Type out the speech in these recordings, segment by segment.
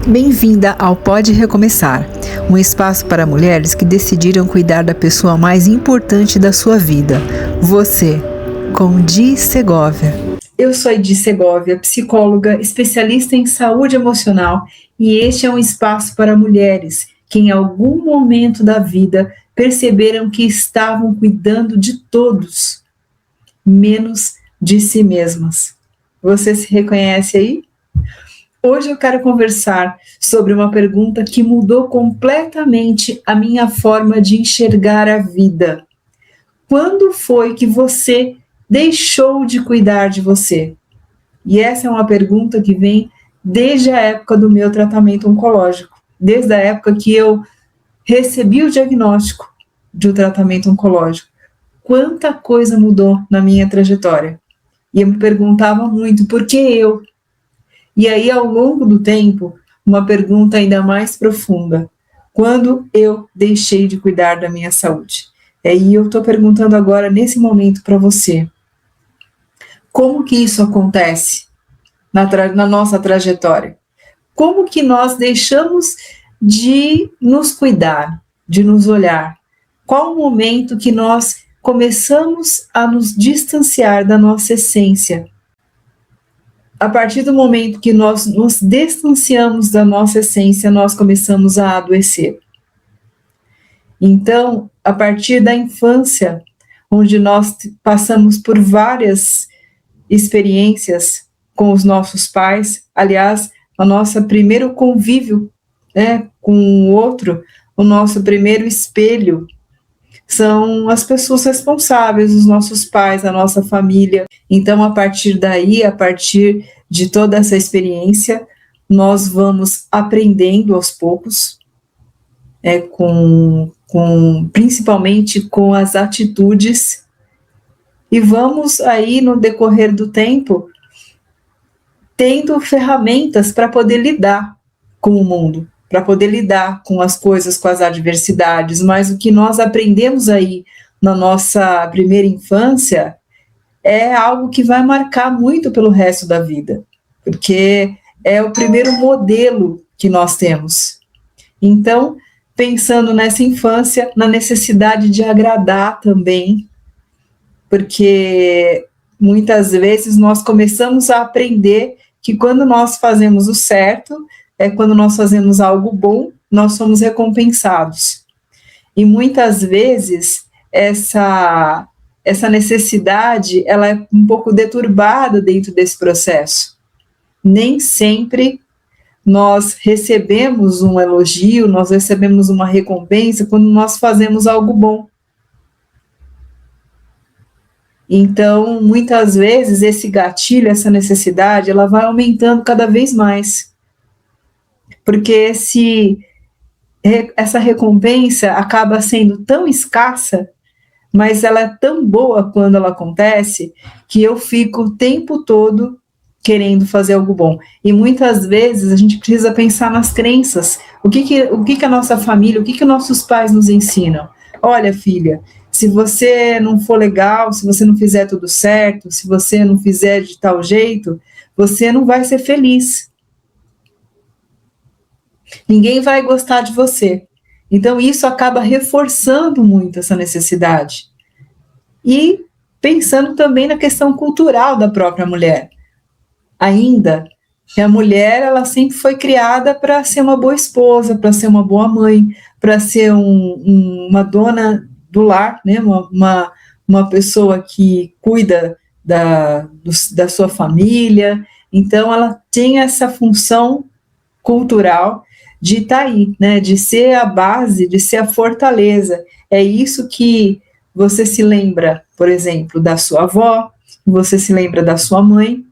Bem-vinda ao Pode Recomeçar, um espaço para mulheres que decidiram cuidar da pessoa mais importante da sua vida, você, com Di Segovia. Eu sou Di Segovia, psicóloga, especialista em saúde emocional, e este é um espaço para mulheres que em algum momento da vida perceberam que estavam cuidando de todos, menos de si mesmas. Você se reconhece aí? Hoje eu quero conversar sobre uma pergunta que mudou completamente a minha forma de enxergar a vida. Quando foi que você deixou de cuidar de você? E essa é uma pergunta que vem desde a época do meu tratamento oncológico, desde a época que eu recebi o diagnóstico de um tratamento oncológico. Quanta coisa mudou na minha trajetória. E eu me perguntava muito, por que eu? E aí, ao longo do tempo, uma pergunta ainda mais profunda. Quando eu deixei de cuidar da minha saúde? E eu estou perguntando agora, nesse momento, para você. Como que isso acontece na nossa trajetória? Como que nós deixamos de nos cuidar, de nos olhar? Qual o momento que nós começamos a nos distanciar da nossa essência? A partir do momento que nós nos distanciamos da nossa essência, nós começamos a adoecer. Então, a partir da infância, onde nós passamos por várias experiências com os nossos pais, aliás, o nosso primeiro convívio, com o outro, o nosso primeiro espelho, são as pessoas responsáveis, os nossos pais, a nossa família. Então, a partir daí, a partir de toda essa experiência, nós vamos aprendendo aos poucos, principalmente com as atitudes, e vamos aí, no decorrer do tempo, tendo ferramentas para poder lidar com o mundo, para poder lidar com as coisas, com as adversidades, mas o que nós aprendemos aí na nossa primeira infância é algo que vai marcar muito pelo resto da vida, porque é o primeiro modelo que nós temos. Então, pensando nessa infância, na necessidade de agradar também, porque muitas vezes nós começamos a aprender que quando nós fazemos o certo, quando nós fazemos algo bom, nós somos recompensados. E muitas vezes essa necessidade, ela é um pouco deturbada dentro desse processo. Nem sempre nós recebemos um elogio, nós recebemos uma recompensa quando nós fazemos algo bom. Então, muitas vezes, esse gatilho, essa necessidade, ela vai aumentando cada vez mais. Porque essa recompensa acaba sendo tão escassa, mas ela é tão boa quando ela acontece, que eu fico o tempo todo querendo fazer algo bom. E muitas vezes a gente precisa pensar nas crenças. O que a nossa família, o que nossos pais nos ensinam? Olha, filha, se você não for legal, se você não fizer tudo certo, se você não fizer de tal jeito, você não vai ser feliz. Ninguém vai gostar de você. Então, isso acaba reforçando muito essa necessidade. E pensando também na questão cultural da própria mulher. Ainda, que a mulher, ela sempre foi criada para ser uma boa esposa, para ser uma boa mãe, para ser uma dona do lar, né? uma pessoa que cuida da sua família. Então, ela tem essa função cultural de estar aí, né, de ser a base, de ser a fortaleza. É isso que você se lembra, por exemplo, da sua avó, você se lembra da sua mãe,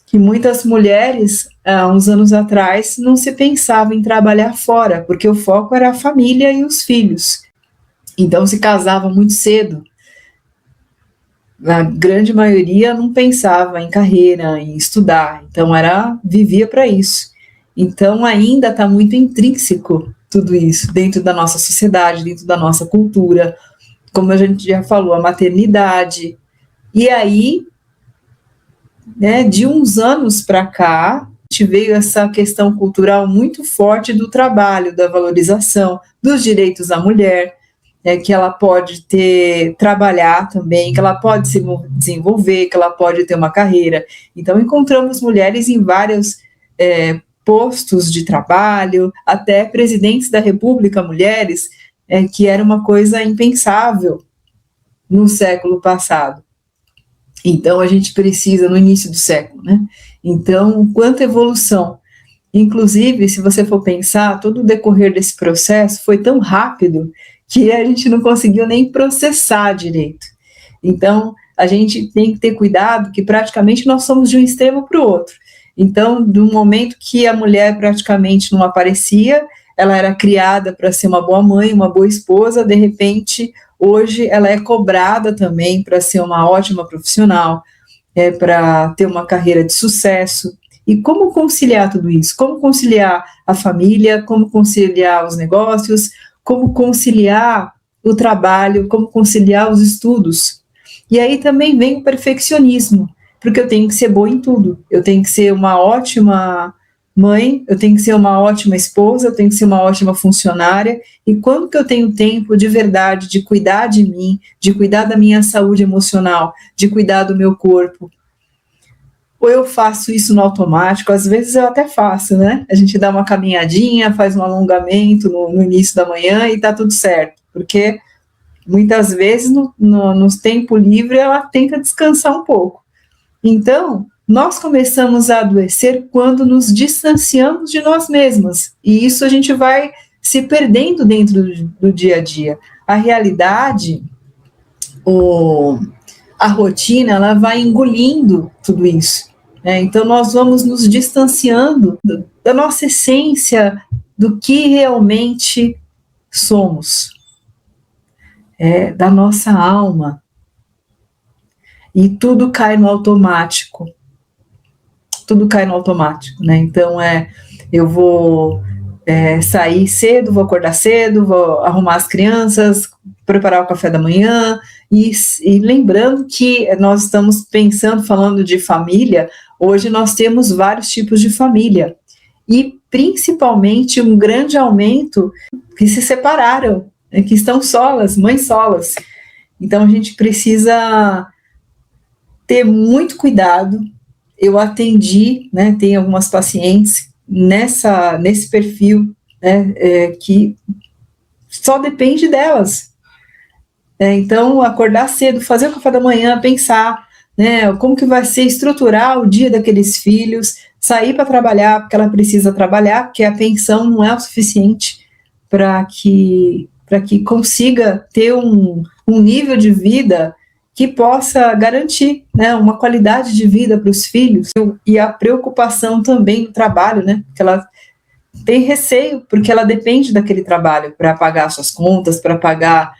que muitas mulheres, há uns anos atrás, não se pensava em trabalhar fora, porque o foco era a família e os filhos. Então, se casava muito cedo. A grande maioria não pensava em carreira, em estudar, então vivia para isso. Então, ainda está muito intrínseco tudo isso, dentro da nossa sociedade, dentro da nossa cultura, como a gente já falou, a maternidade. E aí, de uns anos para cá, veio essa questão cultural muito forte do trabalho, da valorização, dos direitos da mulher, que ela pode trabalhar também, que ela pode se desenvolver, que ela pode ter uma carreira. Então, encontramos mulheres em vários postos de trabalho, até presidentes da República, mulheres, que era uma coisa impensável no século passado. Então, a gente precisa, no início do século, né? Então, quanta evolução. Inclusive, se você for pensar, todo o decorrer desse processo foi tão rápido que a gente não conseguiu nem processar direito. Então, a gente tem que ter cuidado que praticamente nós somos de um extremo para o outro. Então, do momento que a mulher praticamente não aparecia, ela era criada para ser uma boa mãe, uma boa esposa, de repente, hoje ela é cobrada também para ser uma ótima profissional, para ter uma carreira de sucesso. E como conciliar tudo isso? Como conciliar a família, como conciliar os negócios, como conciliar o trabalho, como conciliar os estudos. E aí também vem o perfeccionismo, porque eu tenho que ser boa em tudo. Eu tenho que ser uma ótima mãe, eu tenho que ser uma ótima esposa, eu tenho que ser uma ótima funcionária. E quando que eu tenho tempo de verdade de cuidar de mim, de cuidar da minha saúde emocional, de cuidar do meu corpo? Ou eu faço isso no automático, às vezes eu até faço, né? A gente dá uma caminhadinha, faz um alongamento no início da manhã e tá tudo certo, porque muitas vezes no tempo livre ela tenta descansar um pouco. Então, nós começamos a adoecer quando nos distanciamos de nós mesmas, e isso a gente vai se perdendo dentro do dia a dia. A realidade, a rotina, ela vai engolindo tudo isso. Então, nós vamos nos distanciando da nossa essência, do que realmente somos, da nossa alma. E tudo cai no automático. Tudo cai no automático, né? Então, eu vou sair cedo, vou acordar cedo, vou arrumar as crianças, preparar o café da manhã, e lembrando que nós estamos falando de família, hoje nós temos vários tipos de família, e principalmente um grande aumento que se separaram, que estão solas, mães solas. Então a gente precisa ter muito cuidado. Eu atendi, né, tem algumas pacientes nesse perfil, né, que só depende delas. Então, acordar cedo, fazer o café da manhã, pensar, né, como que vai ser estruturar o dia daqueles filhos, sair para trabalhar, porque ela precisa trabalhar, porque a pensão não é o suficiente para que consiga ter um nível de vida que possa garantir, né, uma qualidade de vida para os filhos, e a preocupação também no trabalho, né, que ela tem receio, porque ela depende daquele trabalho para pagar suas contas, para pagar,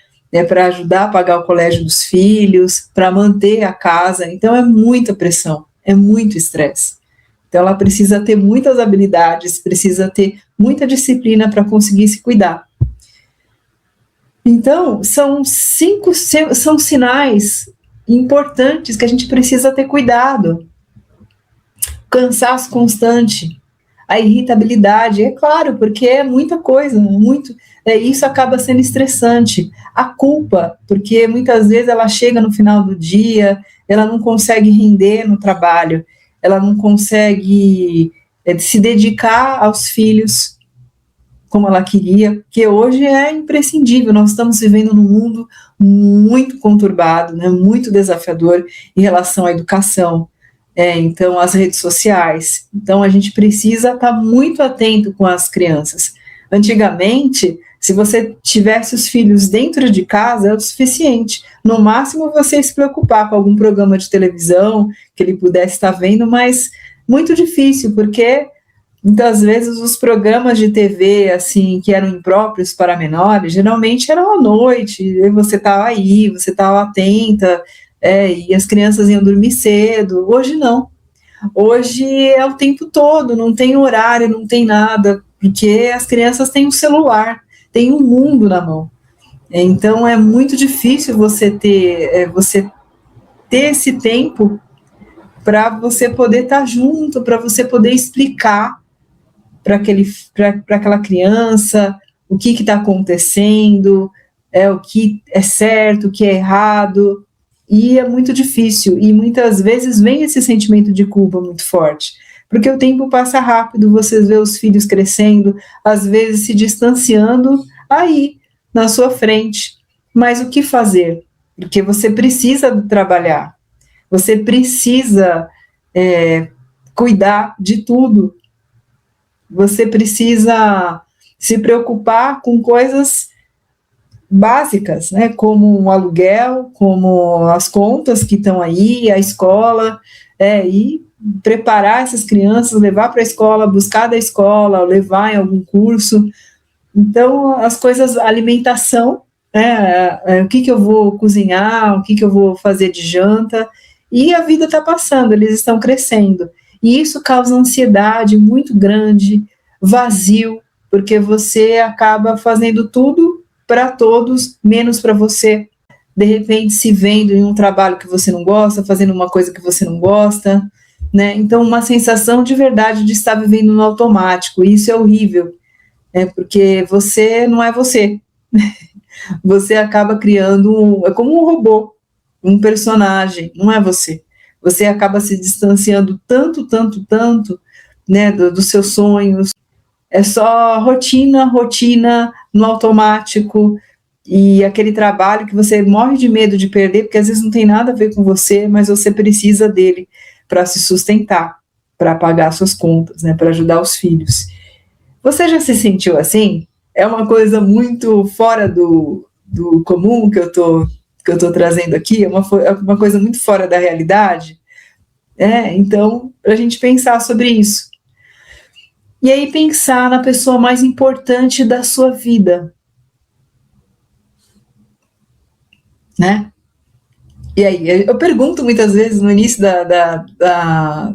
para ajudar a pagar o colégio dos filhos, para manter a casa. Então é muita pressão, é muito estresse. Então ela precisa ter muitas habilidades, precisa ter muita disciplina para conseguir se cuidar. Então, são sinais importantes que a gente precisa ter cuidado. Cansaço constante, a irritabilidade, é claro, porque é muita coisa, isso acaba sendo estressante. A culpa, porque muitas vezes ela chega no final do dia, ela não consegue render no trabalho, ela não consegue se dedicar aos filhos como ela queria, porque hoje é imprescindível. Nós estamos vivendo num mundo muito conturbado, né, muito desafiador em relação à educação, então as redes sociais. Então a gente precisa estar muito atento com as crianças. Antigamente, se você tivesse os filhos dentro de casa, é o suficiente. No máximo você se preocupar com algum programa de televisão que ele pudesse estar vendo, mas muito difícil, porque muitas vezes os programas de TV, assim, que eram impróprios para menores, geralmente eram à noite, e você estava aí, você estava atenta, e as crianças iam dormir cedo. Hoje não. Hoje é o tempo todo, não tem horário, não tem nada, porque as crianças têm um celular, têm um mundo na mão. Então é muito difícil você ter esse tempo para você poder estar junto, para você poder explicar para aquela criança o que está acontecendo, o que é certo, o que é errado, e é muito difícil, e muitas vezes vem esse sentimento de culpa muito forte, porque o tempo passa rápido, você vê os filhos crescendo, às vezes se distanciando aí, na sua frente, mas o que fazer? Porque você precisa trabalhar, você precisa cuidar de tudo, você precisa se preocupar com coisas básicas, né, como o aluguel, como as contas que estão aí, a escola, e preparar essas crianças, levar para a escola, buscar da escola, levar em algum curso. Então, as coisas, a alimentação, o que eu vou cozinhar, o que eu vou fazer de janta, e a vida está passando, eles estão crescendo. E isso causa ansiedade muito grande, vazio, porque você acaba fazendo tudo para todos, menos para você. De repente, se vendo em um trabalho que você não gosta, fazendo uma coisa que você não gosta, né? Então, uma sensação de verdade de estar vivendo no automático, e isso é horrível, porque você não é você. Você acaba criando, é como um robô, um personagem, não é você. Você acaba se distanciando tanto, né, dos seus sonhos. É só rotina no automático, e aquele trabalho que você morre de medo de perder, porque às vezes não tem nada a ver com você, mas você precisa dele para se sustentar, para pagar suas contas, né, para ajudar os filhos. Você já se sentiu assim? É uma coisa muito fora do comum que eu tô trazendo aqui, é uma coisa muito fora da realidade. Então, para a gente pensar sobre isso. E aí pensar na pessoa mais importante da sua vida, né? E aí, eu pergunto muitas vezes no início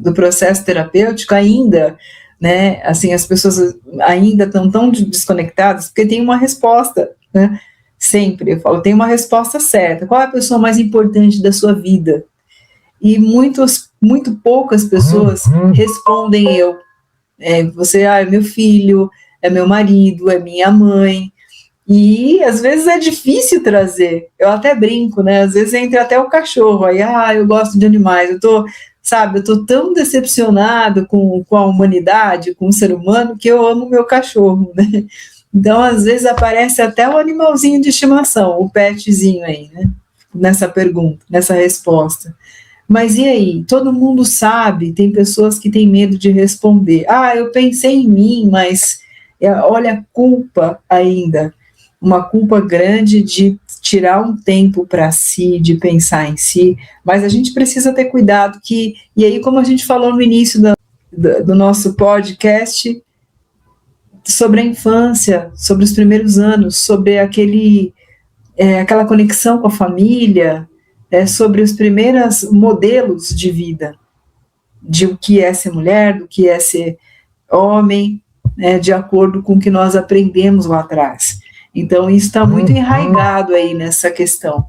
do processo terapêutico ainda, né? Assim, as pessoas ainda estão tão desconectadas, porque tem uma resposta, né? Sempre, eu falo, tem uma resposta certa. Qual é a pessoa mais importante da sua vida? E muito poucas pessoas respondem eu. Você, é meu filho, é meu marido, é minha mãe. E às vezes é difícil trazer. Eu até brinco, né? Às vezes entra até o cachorro. Aí, eu gosto de animais. Eu tô tão decepcionado com a humanidade, com o ser humano, que eu amo meu cachorro, né? Então, às vezes aparece até o animalzinho de estimação, o petzinho aí, né? Nessa pergunta, nessa resposta. Mas e aí? Todo mundo sabe, tem pessoas que têm medo de responder. Eu pensei em mim, mas olha a culpa ainda. Uma culpa grande de tirar um tempo para si, de pensar em si, mas a gente precisa ter cuidado e aí, como a gente falou no início do nosso podcast, sobre a infância, sobre os primeiros anos, sobre aquela conexão com a família, sobre os primeiros modelos de vida, de o que é ser mulher, do que é ser homem, de acordo com o que nós aprendemos lá atrás. Então, isso está muito enraizado aí nessa questão,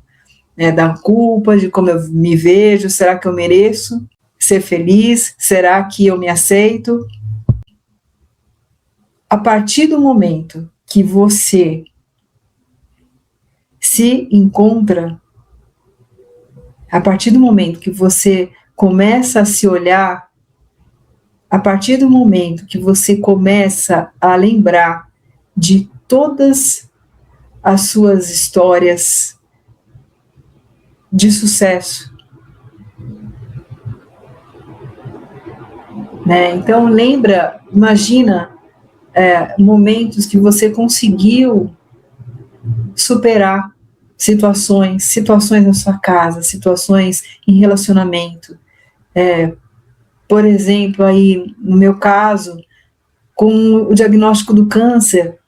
da culpa, de como eu me vejo, será que eu mereço ser feliz? Será que eu me aceito? A partir do momento que você se encontra, a partir do momento que você começa a se olhar, a partir do momento que você começa a lembrar de todas as suas histórias de sucesso, né? Então imagina momentos que você conseguiu superar situações na sua casa, situações em relacionamento. Por exemplo, aí no meu caso, com o diagnóstico do câncer,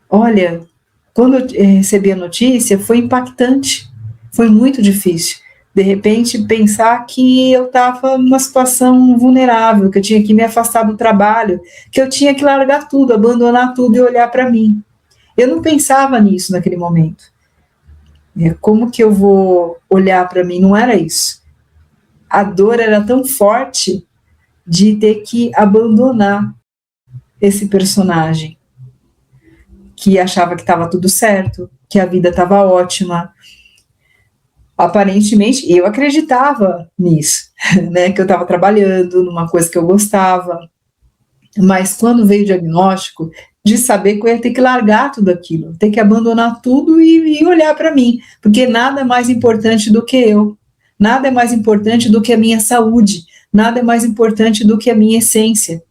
olha, quando eu recebi a notícia, foi impactante, foi muito difícil. De repente, pensar que eu estava numa situação vulnerável, que eu tinha que me afastar do trabalho, que eu tinha que largar tudo, abandonar tudo e olhar para mim. Eu não pensava nisso naquele momento. Como que eu vou olhar para mim? Não era isso. a dor era tão forte de ter que abandonar esse personagem, que achava que estava tudo certo, que a vida estava ótima. Aparentemente, eu acreditava nisso, né, que eu estava trabalhando numa coisa que eu gostava, mas quando veio o diagnóstico, de saber que eu ia ter que largar tudo aquilo, ter que abandonar tudo e olhar para mim, porque nada é mais importante do que eu, nada é mais importante do que a minha saúde, nada é mais importante do que a minha essência.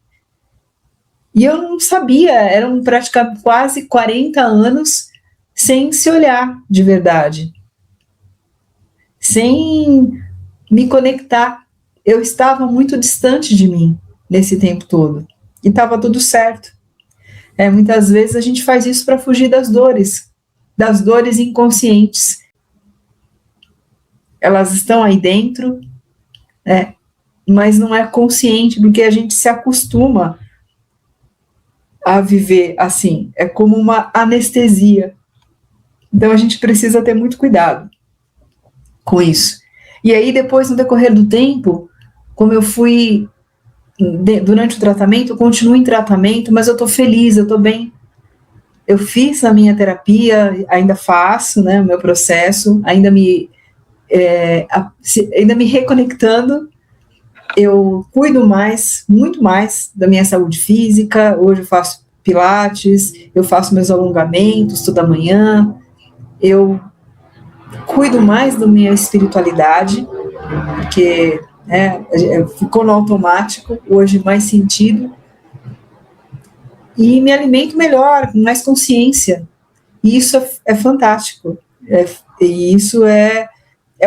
E eu não sabia, eram praticamente quase 40 anos sem se olhar de verdade, sem me conectar. Eu estava muito distante de mim nesse tempo todo, e estava tudo certo. Muitas vezes a gente faz isso para fugir das dores inconscientes. Elas estão aí dentro, mas não é consciente, porque a gente se acostuma a viver assim, é como uma anestesia. Então a gente precisa ter muito cuidado com isso. E aí depois, no decorrer do tempo, como eu fui durante o tratamento, eu continuo em tratamento, mas eu estou feliz, eu estou bem. Eu fiz a minha terapia, ainda faço, né, o meu processo, ainda me reconectando. Eu cuido muito mais da minha saúde física. Hoje eu faço pilates, eu faço meus alongamentos toda manhã, eu cuido mais da minha espiritualidade, porque ficou no automático, hoje mais sentido, e me alimento melhor, com mais consciência, e isso é fantástico, e isso é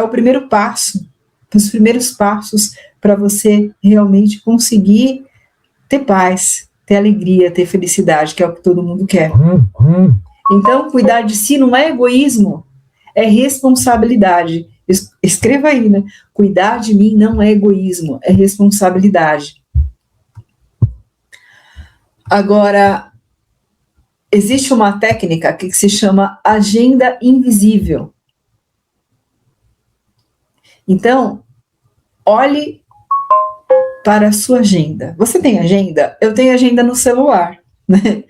o primeiro passo, os primeiros passos para você realmente conseguir ter paz, ter alegria, ter felicidade, que é o que todo mundo quer. Então, cuidar de si não é egoísmo, é responsabilidade. Escreva aí, né? Cuidar de mim não é egoísmo, é responsabilidade. Agora, existe uma técnica que se chama agenda invisível. Então, olhe para a sua agenda. Você tem agenda? Eu tenho agenda no celular, né?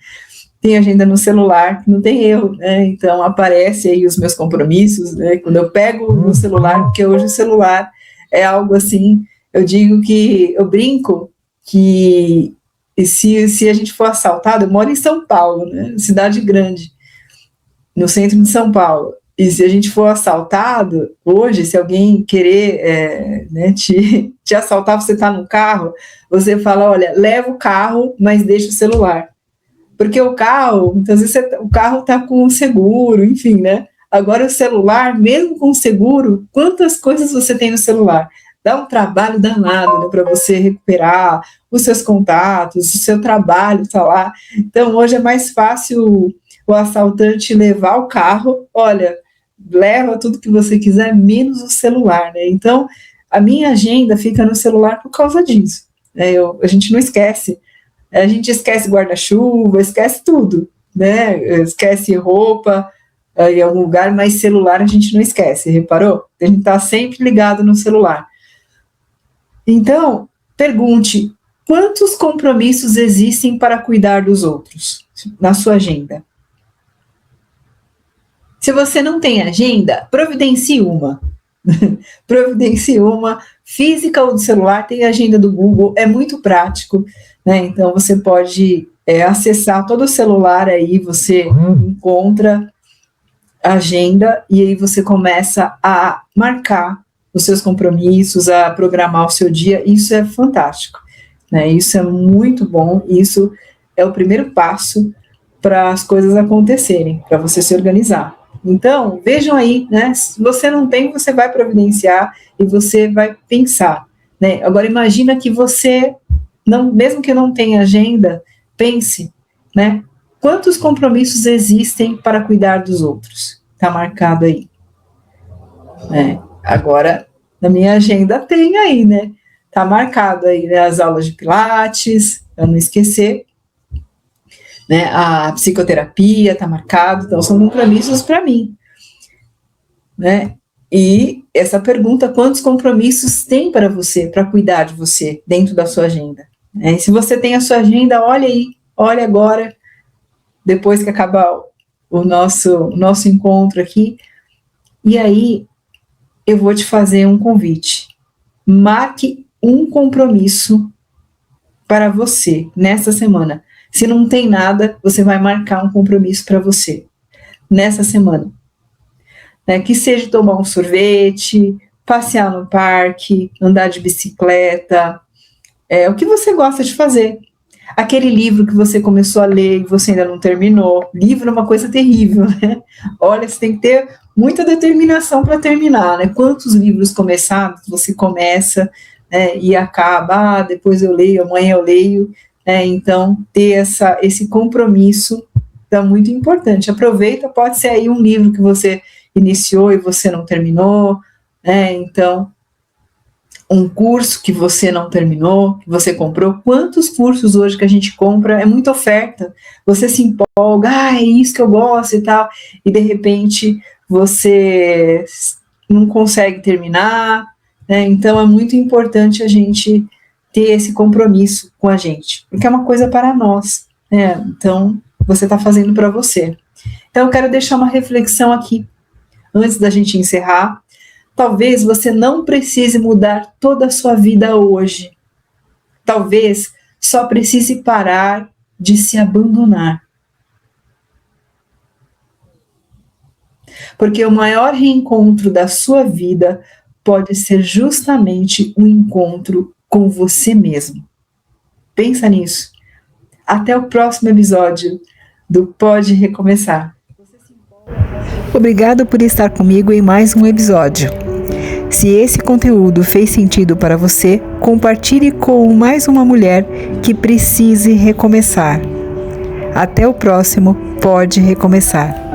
Tem agenda no celular, não tem erro, né? Então aparece aí os meus compromissos, né? Quando eu pego no celular, porque hoje o celular é algo assim, eu digo que, eu brinco que se a gente for assaltado, eu moro em São Paulo, né? Cidade grande, no centro de São Paulo, e se a gente for assaltado, hoje, se alguém querer te assaltar, você está no carro, você fala, olha, leva o carro, mas deixa o celular. Porque o carro, muitas vezes o carro está com seguro, enfim, né? Agora o celular, mesmo com seguro, quantas coisas você tem no celular? Dá um trabalho danado, né, para você recuperar os seus contatos, o seu trabalho está lá. Então, hoje é mais fácil o assaltante levar o carro, olha, leva tudo que você quiser, menos o celular, né? Então, a minha agenda fica no celular por causa disso. A gente não esquece. A gente esquece guarda-chuva, esquece tudo, né? Esquece roupa em algum lugar, mas celular a gente não esquece, reparou? A gente está sempre ligado no celular. Então, pergunte, quantos compromissos existem para cuidar dos outros na sua agenda? Se você não tem agenda, providencie uma. Providencie uma, física ou do celular, tem a agenda do Google, é muito prático, né? Então você pode acessar todo o celular aí, você encontra a agenda e aí você começa a marcar os seus compromissos, a programar o seu dia. Isso é fantástico, né? Isso é muito bom, isso é o primeiro passo para as coisas acontecerem, para você se organizar. Então, vejam aí, né? Se você não tem, você vai providenciar e você vai pensar, né? Agora, imagina que você, mesmo que não tenha agenda, pense, né? Quantos compromissos existem para cuidar dos outros? Está marcado aí. Agora, na minha agenda tem aí, né? Está marcado aí, né? As aulas de pilates, para não esquecer. Né, a psicoterapia está marcado, então são compromissos para mim, né? E essa pergunta, quantos compromissos tem para você, para cuidar de você, dentro da sua agenda? E se você tem a sua agenda, olha aí, olha agora, depois que acabar o nosso encontro aqui, e aí eu vou te fazer um convite. Marque um compromisso para você nessa semana. Se não tem nada, você vai marcar um compromisso para você nessa semana. Que seja tomar um sorvete, passear no parque, andar de bicicleta, o que você gosta de fazer. Aquele livro que você começou a ler e você ainda não terminou. Livro é uma coisa terrível, né? Olha, você tem que ter muita determinação para terminar, né? Quantos livros começados você começa, né, e acaba, depois eu leio, amanhã eu leio, né? Então, ter esse compromisso é muito importante. Aproveita, pode ser aí um livro que você iniciou e você não terminou, né? Então, um curso que você não terminou, que você comprou. Quantos cursos hoje que a gente compra, é muita oferta, você se empolga, é isso que eu gosto e tal, e de repente você não consegue terminar, né? Então é muito importante a gente ter esse compromisso com a gente, porque é uma coisa para nós, né? Então você está fazendo para você. Então eu quero deixar uma reflexão aqui, antes da gente encerrar. Talvez você não precise mudar toda a sua vida hoje. Talvez só precise parar de se abandonar. Porque o maior reencontro da sua vida pode ser justamente um encontro com você mesmo. Pensa nisso. Até o próximo episódio do Pode Recomeçar. Obrigado por estar comigo em mais um episódio. Se esse conteúdo fez sentido para você, compartilhe com mais uma mulher que precise recomeçar. Até o próximo Pode Recomeçar.